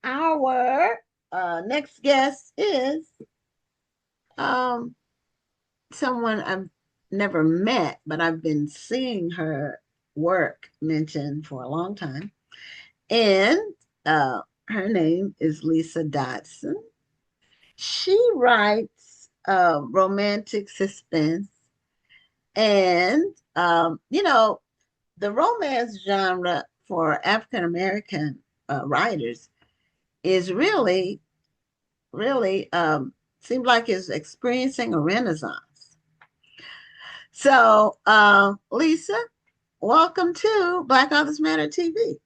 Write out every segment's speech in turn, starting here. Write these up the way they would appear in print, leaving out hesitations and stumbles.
our next guest is um, someone I've never met, but I've been seeing her work mentioned for a long time. And uh, her name is Lisa Dodson. She writes romantic suspense. And, the romance genre for African American writers is really seems like it's experiencing a renaissance. So, Lisa, welcome to Black Authors Matter TV.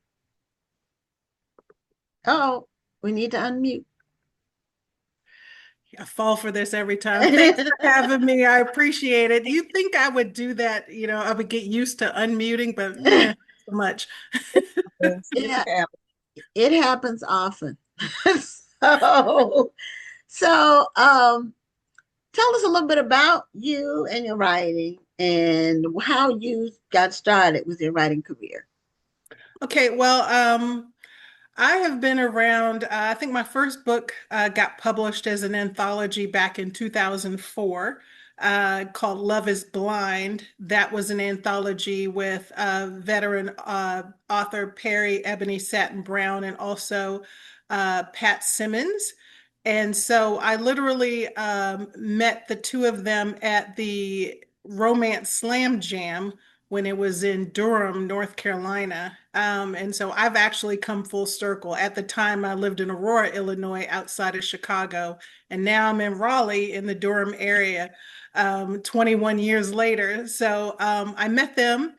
Oh, we need to unmute. I fall for this every time. Thanks for having me. I appreciate it. You think I would do that? I would get used to unmuting, but not so much. Yeah, it happens often. so, so, tell us a little bit about you and your writing and how you got started with your writing career. Okay, well, I have been around. I think my first book got published as an anthology back in 2004, called Love is Blind. That was an anthology with veteran author Perry Ebony Satin Brown and also Pat Simmons. And so I literally met the two of them at the Romance Slam Jam when it was in Durham, North Carolina. And so I've actually come full circle. At the time, I lived in Aurora, Illinois, outside of Chicago. And now I'm in Raleigh in the Durham area, 21 years later. So I met them.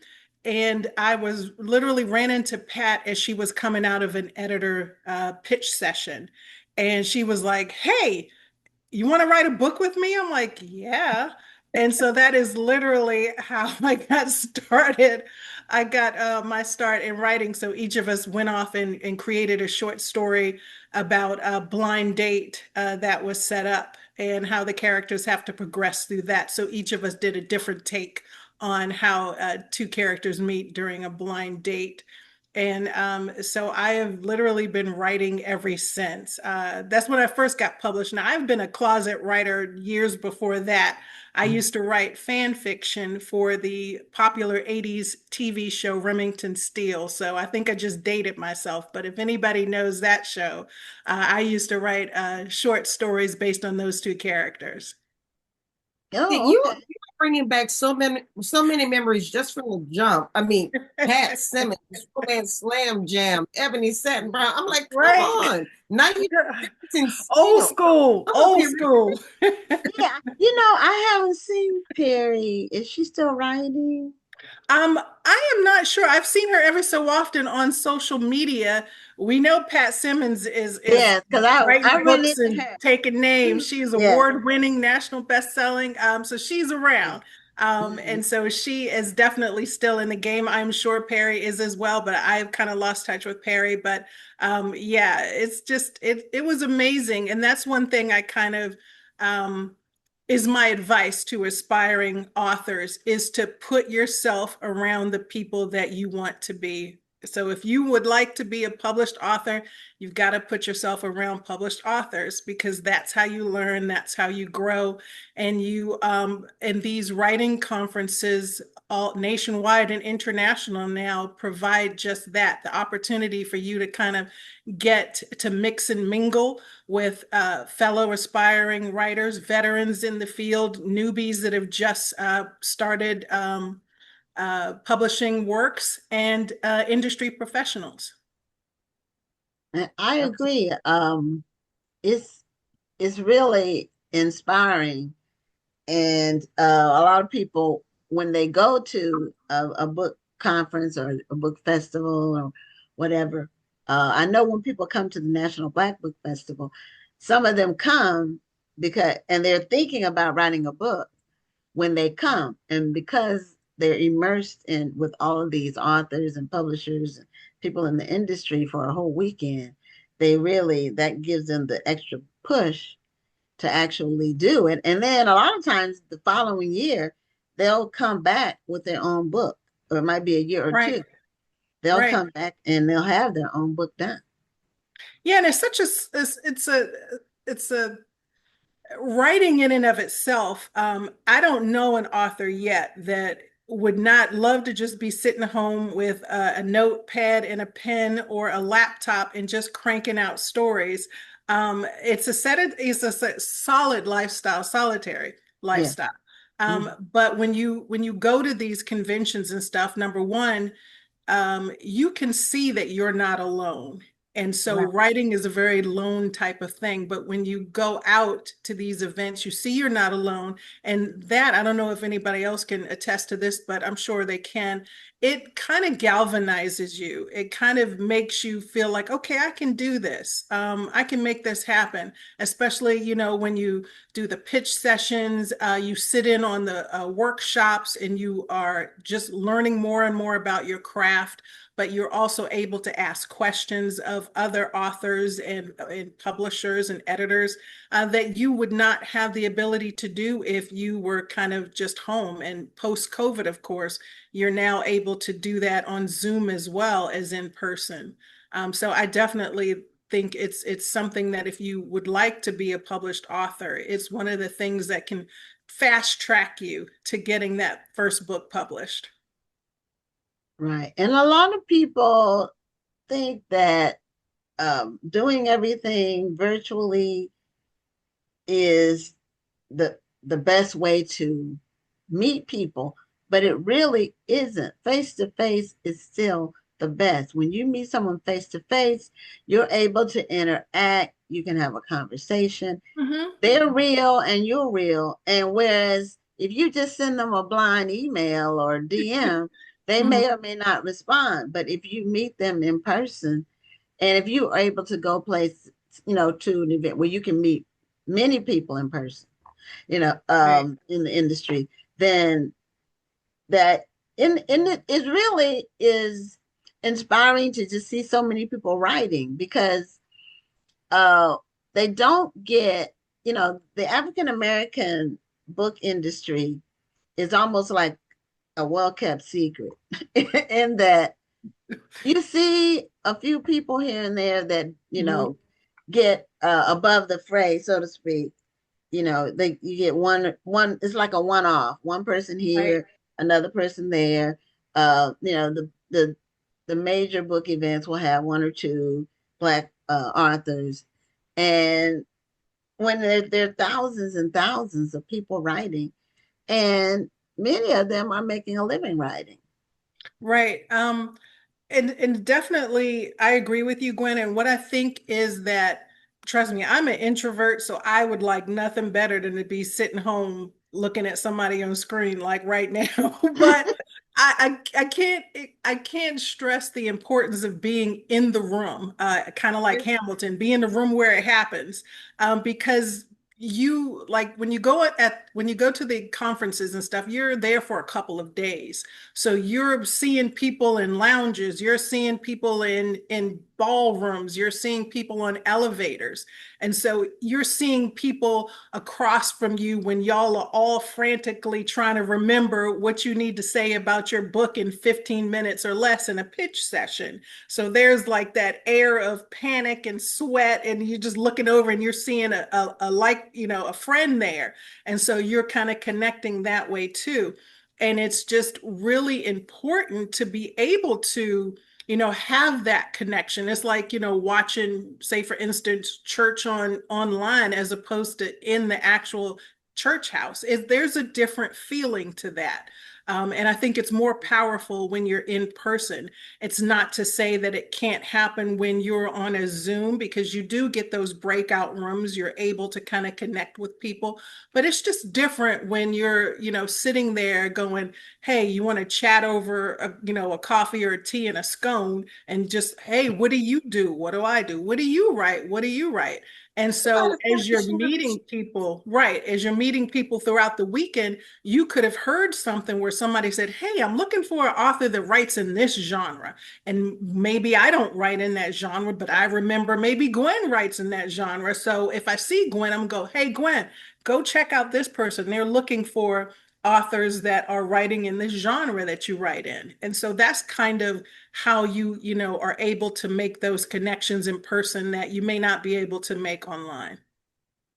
And I was literally ran into Pat as she was coming out of an editor pitch session. And she was like, "Hey, you want to write a book with me?" I'm like, "Yeah." And so that is literally how I got started. I got my start in writing. So each of us went off and created a short story about a blind date that was set up and how the characters have to progress through that. So each of us did a different take on how two characters meet during a blind date. And so I have literally been writing ever since. That's when I first got published. Now, I've been a closet writer years before that. I used to write fan fiction for the popular 80s TV show Remington Steele. So I think I just dated myself. But if anybody knows that show, I used to write short stories based on those two characters. Oh, You okay. are bringing back so many memories just from the jump. I mean, Pat Simmons, Romance Slam Jam, Ebony Satin Brown. I'm like, come Right. on. Now you're in Old steel. school, Okay, old school. Yeah, I haven't seen Perry. Is she still writing? I am not sure. I've seen her every so often on social media. We know Pat Simmons is Yes, because I writing run books into and her. taking names. She's Yeah. award-winning, national best-selling. So she's around. Mhm. And so she is definitely still in the game. I'm sure Perry is as well, but I've kind of lost touch with Perry. But yeah, it's just it was amazing. And that's one thing I kind of is my advice to aspiring authors is to put yourself around the people that you want to be. So if you would like to be a published author, you've got to put yourself around published authors because that's how you learn, that's how you grow. And and these writing conferences all nationwide and international now provide just that, the opportunity for you to kind of get to mix and mingle with fellow aspiring writers, veterans in the field, newbies that have just started publishing works, and industry professionals. And I agree. It's it's really inspiring, and a lot of people when they go to a book conference or a book festival or whatever. I know when people come to the National Black Book Festival, some of them come because and they're thinking about writing a book when they come, and because they're immersed in with all of these authors and publishers and people in the industry for a whole weekend, they really that gives them the extra push to actually do it. And then a lot of times the following year, they'll come back with their own book, or it might be a year or Right, two. They'll right. come back and they'll have their own book done. Yeah, and it's such a it's a writing in and of itself. I don't know an author yet that would not love to just be sitting home with a notepad and a pen or a laptop and just cranking out stories. It's a solid lifestyle, solitary Yeah. lifestyle. Mm, But when you go to these conventions and stuff, number one, you can see that you're not alone. And so right. writing is a very lone type of thing. But when you go out to these events, you see you're not alone. And that, I don't know if anybody else can attest to this, but I'm sure they can. It kind of galvanizes you. It kind of makes you feel like, okay, I can do this. I can make this happen. Especially, when you do the pitch sessions, you sit in on the workshops and you are just learning more and more about your craft, but you're also able to ask questions of other authors and publishers and editors that you would not have the ability to do if you were kind of just home. And post COVID, of course, you're now able to do that on Zoom as well as in person. So I definitely think it's something that if you would like to be a published author, it's one of the things that can fast track you to getting that first book published. Right. And a lot of people think that doing everything virtually is the best way to meet people, but it really isn't. Face to face is still the best. When you meet someone face to face, you're able to interact, you can have a conversation. Mm-hmm. They're real and you're real. And whereas if you just send them a blind email or DM, they Mm-hmm. may or may not respond. But if you meet them in person, and if you are able to go place, to an event where you can meet many people in person, Right. in the industry, then that in it really is inspiring to just see so many people writing because uh they don't get, the African American book industry is almost like a well kept secret in that you see a few people here and there that, Mm-hmm. get above the fray, so to speak. You get one, it's like a one-off, one person Right. here, another person there. The major book events will have one or two black authors, and when there are thousands and thousands of people writing, and many of them are making a living writing. Right. And definitely I agree with you, Gwen. And what I think is that, trust me, I'm an introvert, so I would like nothing better than to be sitting home looking at somebody on screen like right now. But I can't stress the importance of being in the room, kind of like Hamilton, be in the room where it happens, because you like when you go to the conferences and stuff, you're there for a couple of days. So you're seeing people in lounges, you're seeing people in ballrooms, you're seeing people on elevators. And so you're seeing people across from you when y'all are all frantically trying to remember what you need to say about your book in 15 minutes or less in a pitch session. So there's like that air of panic and sweat, and you're just looking over and you're seeing a friend there. And so you're kind of connecting that way too. And it's just really important to be able to, have that connection. It's like, watching, say, for instance, church online as opposed to in the actual church house. There's a different feeling to that. And I think it's more powerful when you're in person. It's not to say that it can't happen when you're on a Zoom, because you do get those breakout rooms. You're able to kind of connect with people, but it's just different when you're, sitting there going, hey, you want to chat over a coffee or a tea and a scone, and just, hey, what do you do? What do I do? What do you write? What do you write? And so Somebody as you're meeting people, right, as you're meeting people throughout the weekend, you could have heard something where somebody said, hey, I'm looking for an author that writes in this genre. And maybe I don't write in that genre, but I remember maybe Gwen writes in that genre. So if I see Gwen, I'm going to go, hey, Gwen, go check out this person. They're looking for authors that are writing in this genre that you write in. And so that's kind of how you know, are able to make those connections in person that you may not be able to make online.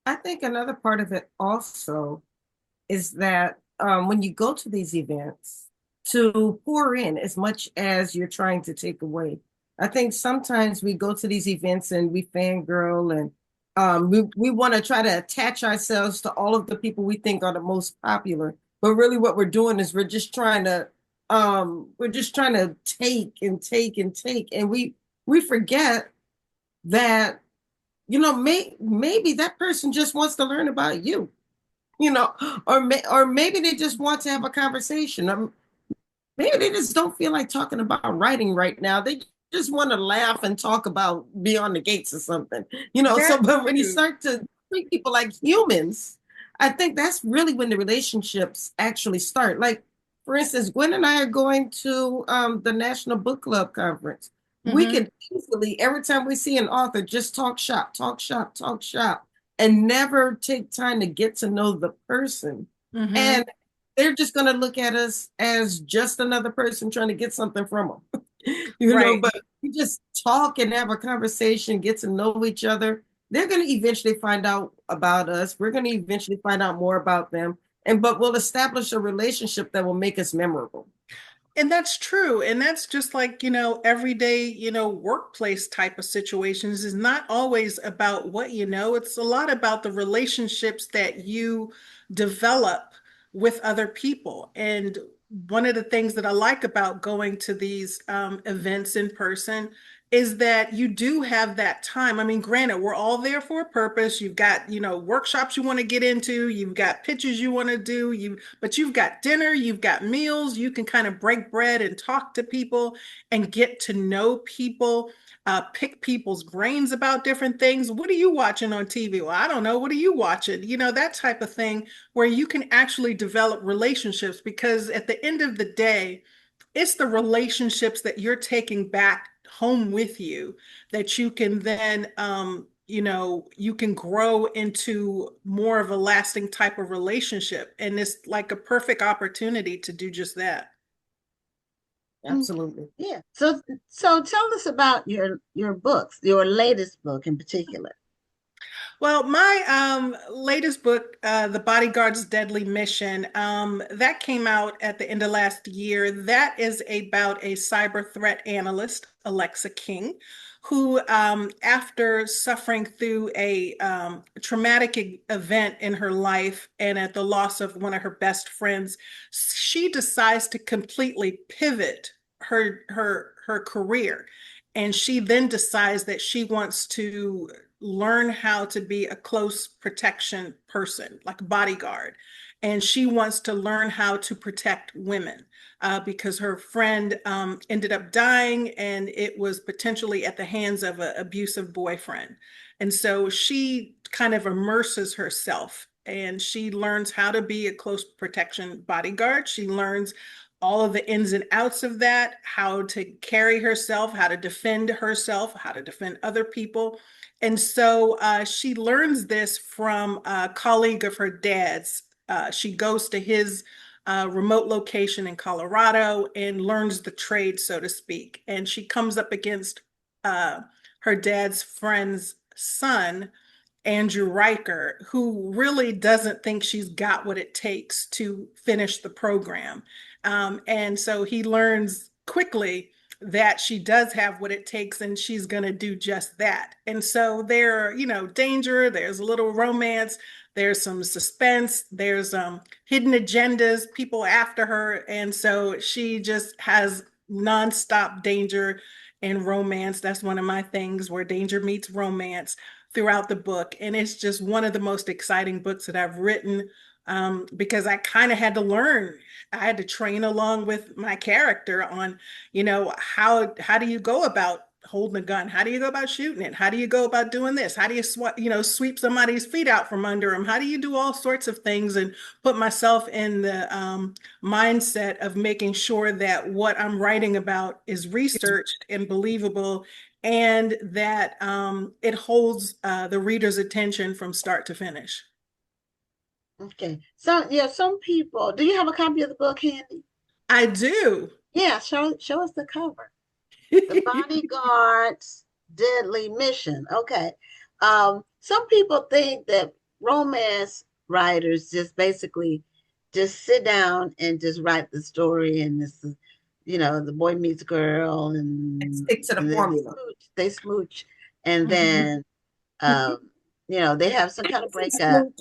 I think another part of it also is that when you go to these events, to pour in as much as you're trying to take away. I think sometimes we go to these events and we fangirl and we want to try to attach ourselves to all of the people we think are the most popular. But really what we're doing is we're just trying to take and take and take. And we forget that, maybe that person just wants to learn about you, or maybe they just want to have a conversation. Maybe they just don't feel like talking about writing right now. They just want to laugh and talk about Beyond the Gates or something. So That's but when you true. start to treat people like humans, I think that's really when the relationships actually start. Like, for instance, Gwen and I are going to the National Book Club conference. We Hmm. could easily, every time we see an author, just talk shop, talk shop, talk shop, and never take time to get to know the person. Hmm. And they're just going to look at us as just another person trying to get something from them. Right. But we just talk and have a conversation, get to know each other. They're going to eventually find out about us. We're going to eventually find out more about them. But we'll establish a relationship that will make us memorable. And that's true. And that's just like, you know, everyday, you know, workplace type of situations is not always about what you know. It's a lot about the relationships that you develop with other people. And one of the things that I like about going to these events in person is that you do have that time. I mean, granted, we're all there for a purpose. You've got, you know, workshops you want to get into, you've got pitches you want to do, but you've got dinner, you've got meals, you can kind of break bread and talk to people and get to know people, pick people's brains about different things. What are you watching on TV? Well, I don't know. What are you watching? You know, that type of thing where you can actually develop relationships because at the end of the day, it's the relationships that you're taking back home with you that you can then you know, you can grow into more of a lasting type of relationship, and it's like a perfect opportunity to do just that. Mm, Absolutely. yeah. So tell us about your books, your latest book in particular. Well, my latest book, The Bodyguard's Deadly Mission, that came out at the end of last year. That is about a cyber threat analyst, Alexa King, who, after suffering through a traumatic event in her life and at the loss of one of her best friends, she decides to completely pivot her career. And she then decides that she wants to learn how to be a close protection person, like a bodyguard. And she wants to learn how to protect women because her friend ended up dying and it was potentially at the hands of an abusive boyfriend. And so she kind of immerses herself and she learns how to be a close protection bodyguard. She learns all of the ins and outs of that, how to carry herself, how to defend herself, how to defend other people. And so she learns this from a colleague of her dad's. She goes to his remote location in Colorado and learns the trade, so to speak. And she comes up against uh, her dad's friend's son, Andrew Riker, who really doesn't think she's got what it takes to finish the program. And so he learns quickly that she does have what it takes and she's going to do just that. And so there, you know, danger, there's a little romance, there's some suspense, there's hidden agendas, people after her. And so she just has nonstop danger and romance. That's one of my things where danger meets romance throughout the book. And it's just one of the most exciting books that I've written because I kind of had to learn. I had to train along with my character on, you know, how do you go about holding a gun? How do you go about shooting it? How do you go about doing this? How do you you know, sweep somebody's feet out from under them? How do you do all sorts of things and put myself in the mindset of making sure that what I'm writing about is researched and believable and that it holds the reader's attention from start to finish. Okay. So yeah, some people. Do you have a copy of the book handy? I do. Yeah, show us the cover. The Bodyguard's Deadly Mission. Okay. Some people think that romance writers just basically just sit down and just write the story, and this is, the boy meets girl, And and stick to the then formula. they smooch, and Mhm. then they have some kind of breakup. Smooch.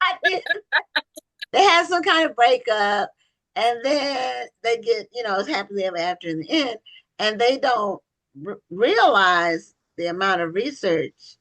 I did. They have some kind of breakup, and then they get, it's happily ever after in the end, and they don't realize the amount of research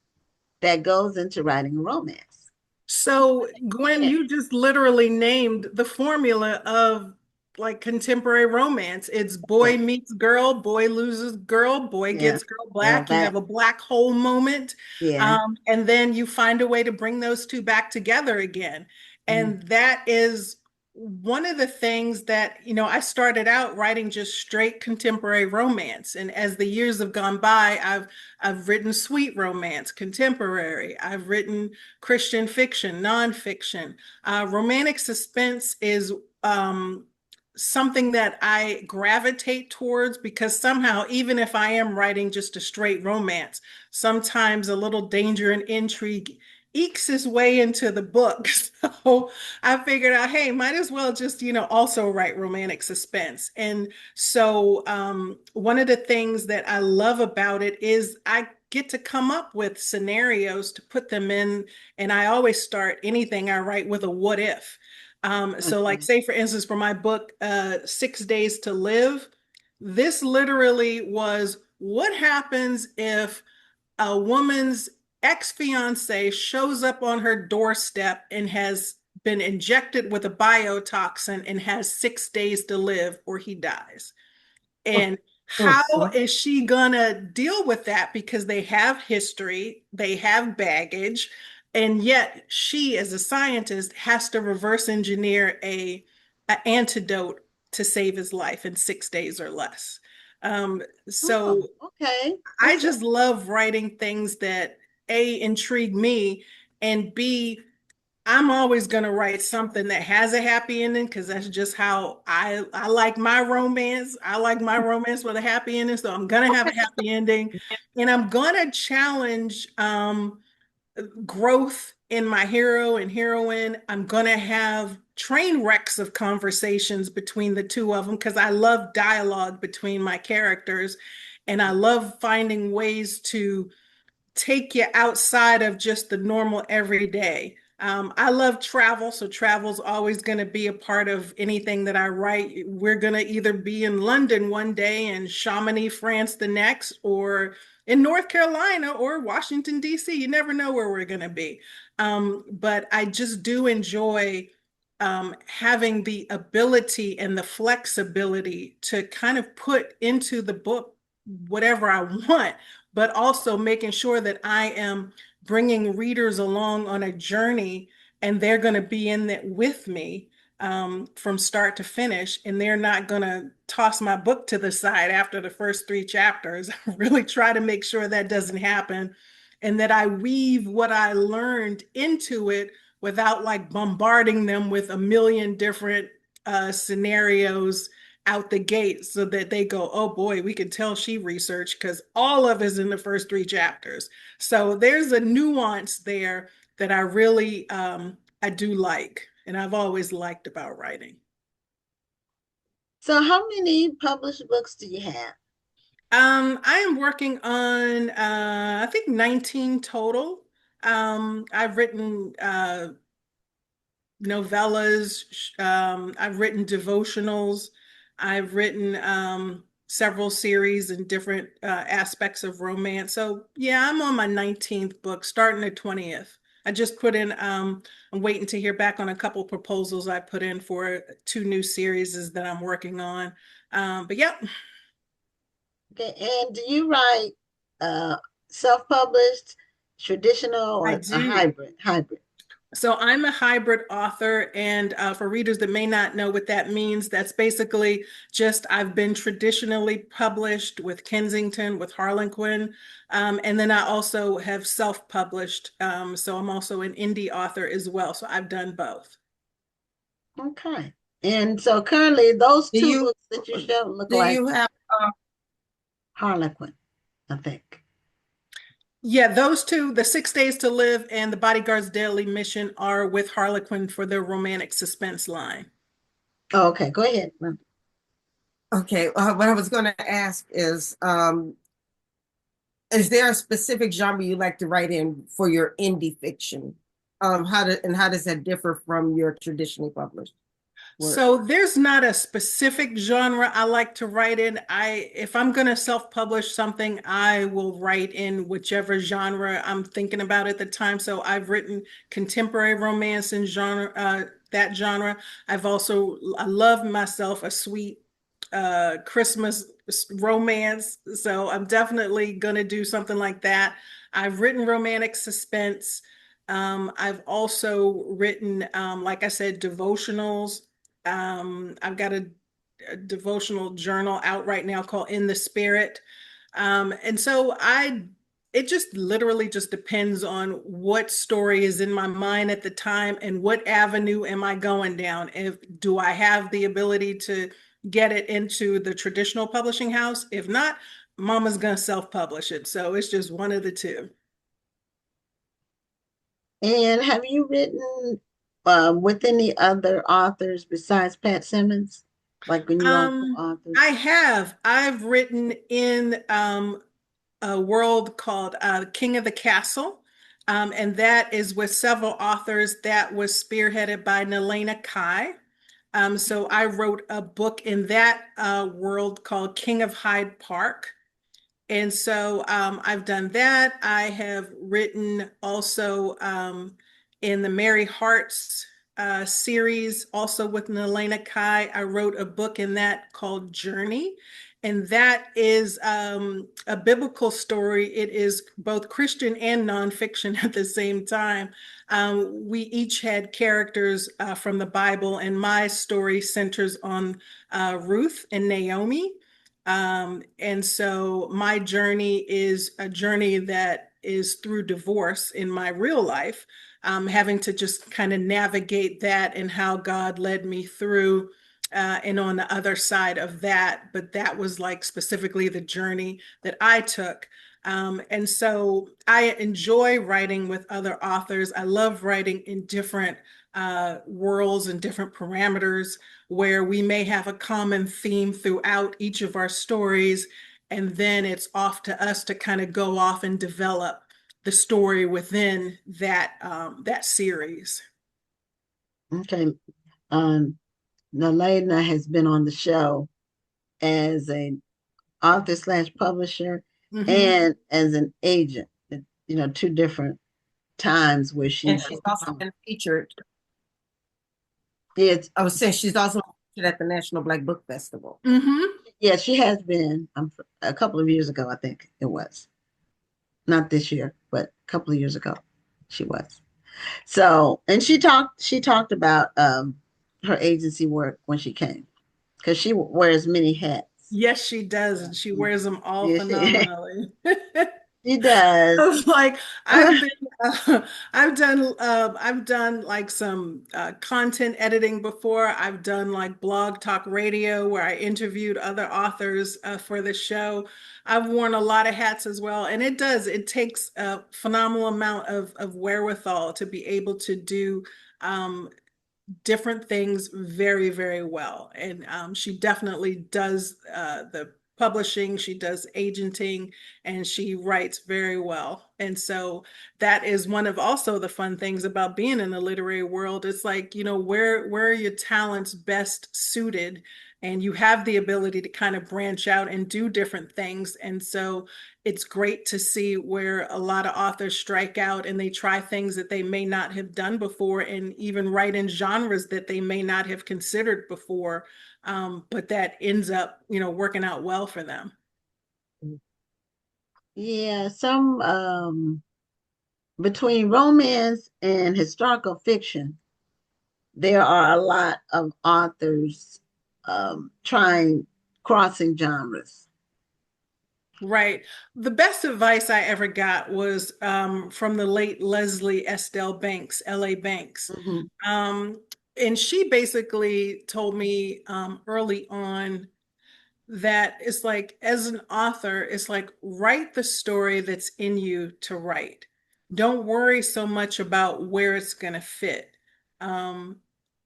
that goes into writing a romance. So, Gwen, Yeah, you just literally named the formula of like contemporary romance. It's yeah, boy meets girl, boy loses girl, boy yeah, gets girl girl black. You have back. a black hole moment. Yeah. And then you find a way to bring those two back together again. Mm, And that is one of the things that, I started out writing just straight contemporary romance. And as the years have gone by, I've written sweet romance, contemporary. I've written Christian fiction, nonfiction. Romantic suspense is something that I gravitate towards because somehow, even if I am writing just a straight romance, sometimes a little danger and intrigue ekes his way into the book. So I figured out, hey, might as well just, also write romantic suspense. And so one of the things that I love about it is I get to come up with scenarios to put them in. And I always start anything I write with a what if. So like okay. say for instance, for my book, 6 Days to Live, this literally was what happens if a woman's ex-fiance shows up on her doorstep and has been injected with a biotoxin and has 6 days to live or he dies. And how Mm. is she gonna deal with that? Because they have history, they have baggage, and yet she, as a scientist, has to reverse engineer a antidote to save his life in 6 days or less. So Oh, okay. I That's just love writing things that A, intrigue me, and B, I'm always going to write something that has a happy ending because that's just how I like my romance. I like my romance with a happy ending, so I'm going to have a happy ending, and I'm going to challenge growth in my hero and heroine. I'm going to have train wrecks of conversations between the two of them because I love dialogue between my characters, and I love finding ways to take you outside of just the normal everyday. I love travel, so travel's always going to be a part of anything that I write. We're going to either be in London one day and Chamonix, France the next, or in North Carolina or Washington, D.C. You never know where we're going to be. But I just do enjoy having the ability and the flexibility to kind of put into the book whatever I want, but also making sure that I am bringing readers along on a journey and they're going to be in it with me from start to finish. And they're not going to toss my book to the side after the first 3 chapters. I really try to make sure that doesn't happen and that I weave what I learned into it without like bombarding them with a million different scenarios out the gate so that they go, oh boy, we can tell she researched because all of it is in the first 3 chapters. So there's a nuance there that I really I do like, and I've always liked about writing. so. How many published books do you have? I am working on I think 19 total. I've written novellas. I've written devotionals. I've written several series in different aspects of romance. So yeah, I'm on my 19th book, starting the 20th. I just put in, I'm waiting to hear back on a couple proposals I put in for 2 new series that I'm working on. But yeah, Okay, and do you write uh self-published, traditional, I or a do. hybrid? Hybrid. So I'm a hybrid author, and for readers that may not know what that means, that's basically just I've been traditionally published with Kensington, with Harlequin, and then I also have self-published. So I'm also an indie author as well. So I've done both. Okay. And so currently those Do two you books that you showed look do like you have Harlequin, I think. Yeah, those two, The 6 Days to Live and The Bodyguard's Daily Mission, are with Harlequin for their romantic suspense line. Oh, okay, go ahead. okay, what I was going to ask is there a specific genre you like to write in for your indie fiction? How does that differ from your traditionally published work? So there's not a specific genre I like to write in. If I'm going to self-publish something, I will write in whichever genre I'm thinking about at the time. So I've written contemporary romance in that genre. I love myself a sweet Christmas romance. So I'm definitely going to do something like that. I've written romantic suspense. I've also written, like I said, devotionals. I've got a devotional journal out right now called In the Spirit. And so it just literally just depends on what story is in my mind at the time and what avenue am I going down. If do I have the ability to get it into the traditional publishing house? If not, Mama's gonna self-publish it. So it's just one of the two. And have you written with any other authors besides Pat Simmons? Like when you all co-authors? I've written in a world called King of the Castle. And that is with several authors that was spearheaded by Nelena Kai. So I wrote a book in that world called King of Hyde Park. And so I've done that. I have written also in the Mary Hart's series, also with Nelena Kai. I wrote a book in that called Journey. And that is a biblical story. It is both Christian and nonfiction at the same time. We each had characters from the Bible, and my story centers on Ruth and Naomi. And so my journey is a journey that is through divorce in my real life, having to just kind of navigate that and how God led me through. And on the other side of that, but that was like specifically the journey that I took. And so I enjoy writing with other authors. I love writing in different worlds and different parameters where we may have a common theme throughout each of our stories, and then it's off to us to kind of go off and develop the story within that series. Okay. Um, Nalena has been on the show as an author slash publisher Mm-hmm. and as an agent. You know, two different times where And she's she's also been featured. it's I was saying she's also featured at the National Black Book Festival. Mm-hmm. yeah, she has been a couple of years ago, I think it was. Not this year, but a couple of years ago she was. So, and she talked about her agency work when she came because she wears many hats. Yes, she does, and she wears them all Yeah, she, phenomenally. she does. Like I've been, I've done like some content editing before. I've done like blog talk radio where I interviewed other authors for the show. I've worn a lot of hats as well, and it takes a phenomenal amount of wherewithal to be able to do um, different things very, very well. And she definitely does the publishing, she does agenting, and she writes very well. And so that is one of also the fun things about being in the literary world. It's like, where are your talents best suited? And you have the ability to kind of branch out and do different things. And so it's great to see where a lot of authors strike out and they try things that they may not have done before and even write in genres that they may not have considered before, but that ends up, working out well for them. Yeah, some between romance and historical fiction, there are a lot of authors trying crossing genres. Right. The best advice I ever got was from the late Leslie Estelle Banks, L.A. Banks. Mhm. Um, and she basically told me early on that it's like, as an author, it's like, write the story that's in you to write. Don't worry so much about where it's going to fit. Um,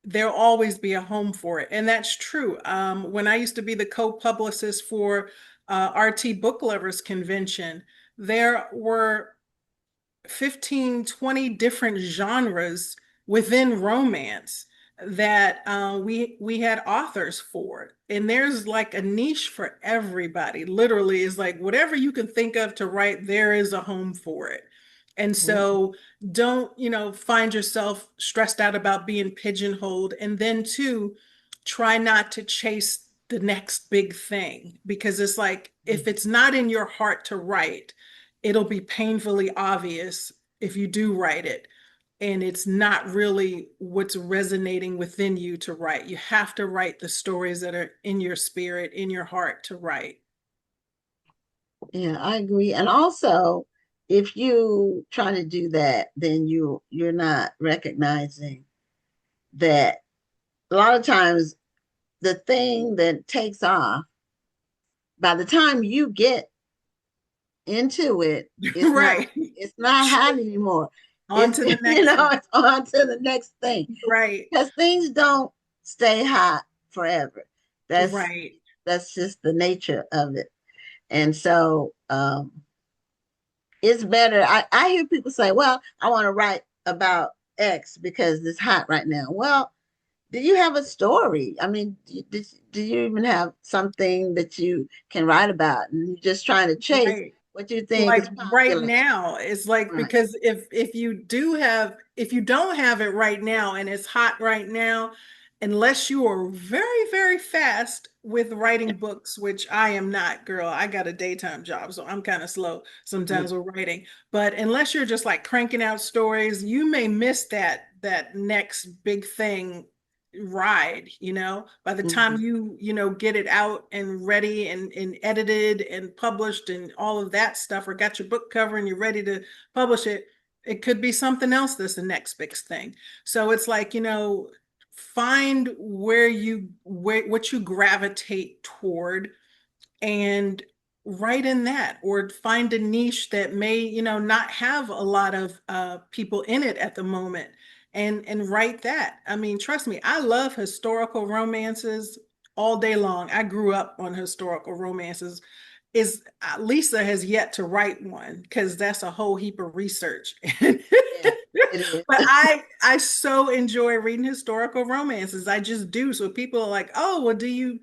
there'll always be a home for it. And that's true. When I used to be the co-publicist for RT Book Lovers Convention, there were 15, 20 different genres within romance that we had authors for. And there's like a niche for everybody. Literally, is like whatever you can think of to write, there is a home for it. And so don't, find yourself stressed out about being pigeonholed. And then too, try not to chase the next big thing, because it's like, if it's not in your heart to write, it'll be painfully obvious if you do write it and it's not really what's resonating within you to write. You have to write the stories that are in your spirit, in your heart to write. Yeah, I agree. And also, if you try to do that, then you're not recognizing that a lot of times the thing that takes off, by the time you get into it, Right. it's not hot anymore. On It's to the next one. it's on to the next thing. Right. Because things don't stay hot forever. That's Right. that's just the nature of it. And so it's better. I hear people say, well, I want to write about X because it's hot right now. Well, do you have a story? I mean, do you even have something that you can write about? And you're just trying to chase Right. what you think Like is right popular. now, it's like, Right. because if you don't have it right now and it's hot right now, unless you are very, very fast with writing books, which I am not, girl. I got a daytime job, so I'm kind of slow Yeah. sometimes with writing. But unless you're just like cranking out stories, you may miss that next big thing ride. By the time Mhm. you get it out and ready and edited and published and all of that stuff, or got your book cover and you're ready to publish it, it could be something else that's the next big thing. So it's like, find what you gravitate toward and write in that, or find a niche that may not have a lot of people in it at the moment, and write that. I mean, trust me, I love historical romances all day long. I grew up on historical romances. Is Lisa has yet to write one, because that's a whole heap of research. Yeah, it But is. I so enjoy reading historical romances. I just do. So people are like, "Oh, well, do you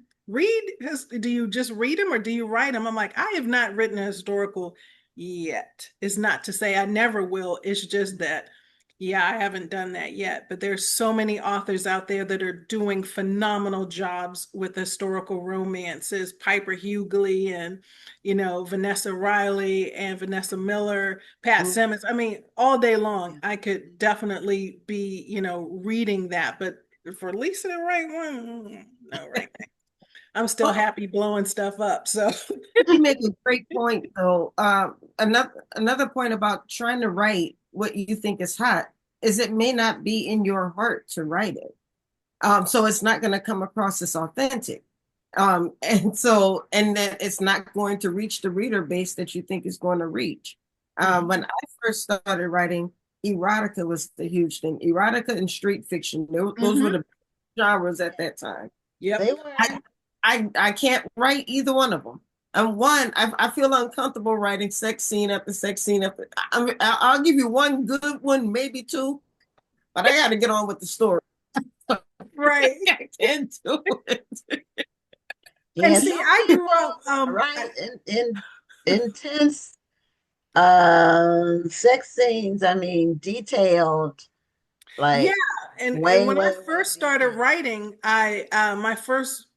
just read them or do you write them?" I'm like, I have not written a historical yet. It's not to say I never will. It's just that, yeah, I haven't done that yet. But there's so many authors out there that are doing phenomenal jobs with historical romances. Piper Hughley and, Vanessa Riley and Vanessa Miller, Pat Mm. Simmons. I mean, all day long, I could definitely be, reading that. But for Lisa to write one, no, right. I'm still Well, happy blowing stuff up. So you make a great point, though. Another point about trying to write what you think is hot is it may not be in your heart to write it. So it's not going to come across as authentic. And then it's not going to reach the reader base that you think is going to reach. When I first started writing, erotica was the huge thing. Erotica and street fiction, those were mhm. the genres at that time. They Yep. were. I can't write either one of them. And one, I feel uncomfortable writing sex scene after sex scene after. I mean, I'll give you one good one, maybe two, but I got to get on with the story. Right. I can't do it. And Yeah, see, some I grew people up write in intense sex scenes. I mean, detailed, yeah, like and way, when I way, way first started detailed. writing, I my first,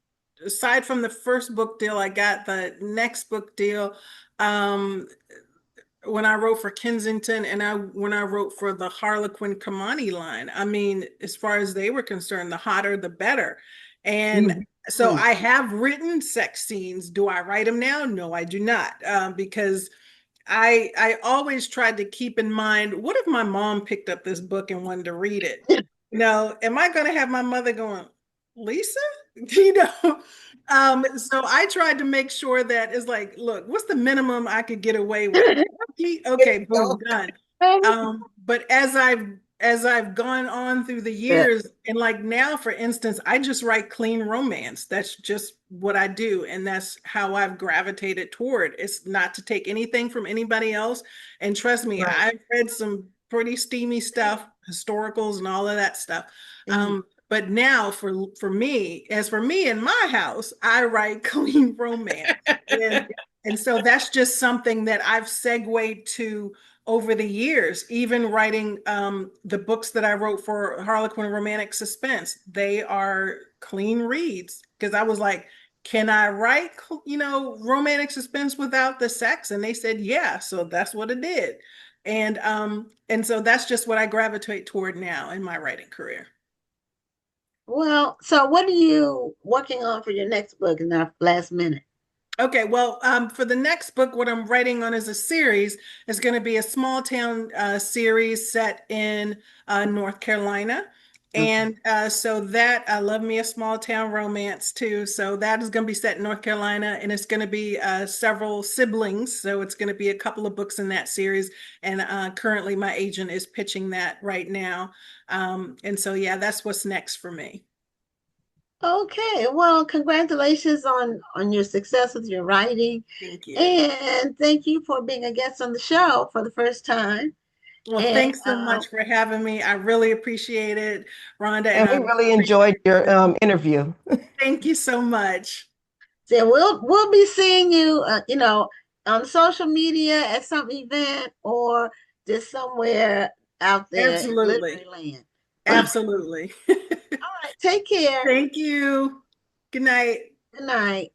aside from the first book deal, I got the next book deal. Um when I wrote for Kensington and when I wrote for the Harlequin Kamani line. I mean, as far as they were concerned, the hotter the better. And so Mhm. I have written sex scenes. Do I write them now? No, I do not, because I always tried to keep in mind, what if my mom picked up this book and wanted to read it? Am I going to have my mother going, Lisa? You know, so I tried to make sure that it's like, look, what's the minimum I could get away with? Okay, boom, done. But as I've gone on through the Yeah. years, and like now, for instance, I just write clean romance. That's just what I do, and that's how I've gravitated toward. It's not to take anything from anybody else. And trust me, Right. I've read some pretty steamy stuff, historicals and all of that stuff. Mhm. But now for me, as for me in my house, I write clean romance. And and so that's just something that I've segued to over the years, even writing the books that I wrote for Harlequin Romantic Suspense. They are clean reads because I was like, can I write, romantic suspense without the sex? And they said, yeah. So that's what it did. And so that's just what I gravitate toward now in my writing career. Well, so what are you working on for your next book in the last minute? Okay, well, for the next book, what I'm writing on is a series. It's going to be a small town series set in North Carolina. Okay. And so that I love me a small town romance too. So that is going to be set in North Carolina, and it's going to be several siblings. So it's going to be a couple of books in that series. And currently, my agent is pitching that right now. And so, yeah, that's what's next for me. Okay. Well, congratulations on your success with your writing, Thank you. and thank you for being a guest on the show for the first time. Well, And thanks so much for having me. I really appreciate it, Rhonda, and And I we really really enjoyed appreciate your you. interview. Thank you so much. so we'll be seeing you, on social media at some event or just somewhere out there in Absolutely. literary land. All Absolutely. right. Take care. Thank you. Good night. Good night.